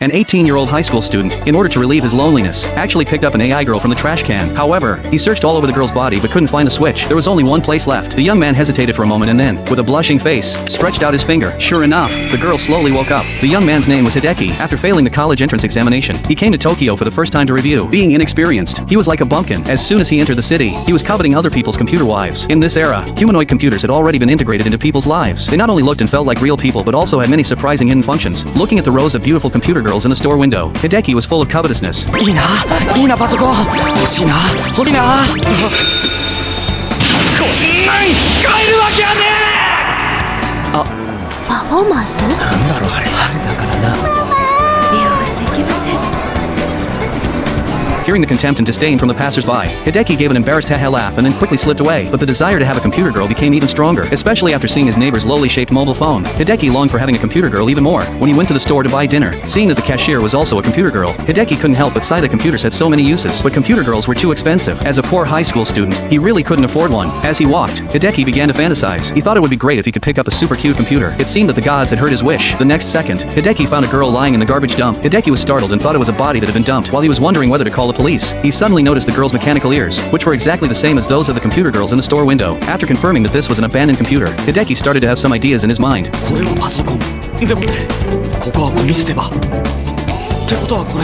An 18-year-old high school student, in order to relieve his loneliness, actually picked up an AI girl from the trash can. However, he searched all over the girl's body but couldn't find the switch. There was only one place left. The young man hesitated for a moment and then, with a blushing face, stretched out his finger. Sure enough, the girl slowly woke up. The young man's name was Hideki. After failing the college entrance examination, he came to Tokyo for the first time to review. Being inexperienced, he was like a bumpkin. As soon as he entered the city, he was coveting other people's computer wives. In this era, humanoid computers had already been integrated into people's lives. They not only looked and felt like real people but also had many surprising hidden functions. Looking at the rows of beautiful computer girls in the store window, Hideki was full of covetousness. いいなパソコン欲しいなこんなん買えるわけやねえパフォーマンス？なんだろうあれ春だからな利用しちゃいけません。 Hearing the contempt and disdain from the passers-by, Hideki gave an embarrassed haha laugh and then quickly slipped away. But the desire to have a computer girl became even stronger, especially after seeing his neighbor's lowly shaped mobile phone. Hideki longed for having a computer girl even more. When he went to the store to buy dinner, seeing that the cashier was also a computer girl, Hideki couldn't help but sigh that computers had so many uses. But computer girls were too expensive. As a poor high school student, he really couldn't afford one. As he walked, Hideki began to fantasize. He thought it would be great if he could pick up a super cute computer. It seemed that the gods had heard his wish. The next second, Hideki found a girl lying in the garbage dump. Hideki was startled and thought it was a body that had been dumped. While he was wondering whether to call the police, he suddenly noticed the girl's mechanical ears, which were exactly the same as those of the computer girls in the store window. After confirming that this was an abandoned computer, Hideki started to have some ideas in his mind. これはパソコンでもってここはゴミ捨て場ってことはこ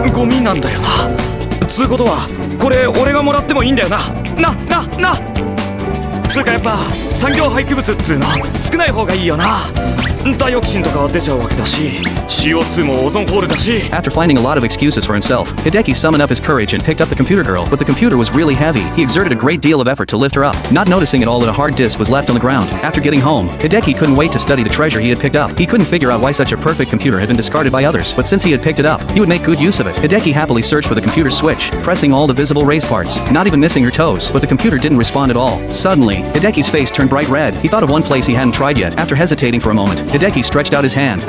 れゴミなんだよなつうことはこれ俺がもらってもいいんだよなつうかやっぱ産業廃棄物っつうの少ない方がいいよなダイオキシンとか出ちゃうわけだし CO2 もオゾンホールだし After finding a lot of excuses for himself, Hideki summoned up his courage and picked up the computer girl, but the computer was really heavy. He exerted a great deal of effort to lift her up, not noticing at all that a hard disk was left on the ground. After getting home, Hideki couldn't wait to study the treasure he had picked up. He couldn't figure out why such a perfect computer had been discarded by others, but since he had picked it up, he would make good use of it. Hideki happily searched for the computer's switch, pressing all the visible raised parts, not even missing her toes, but the computer didn't respond at all. Suddenly, Hideki's face turned bright red. He thought of one place he hadn't tried yet. After hesitating for a moment, Hideki stretched out his hand.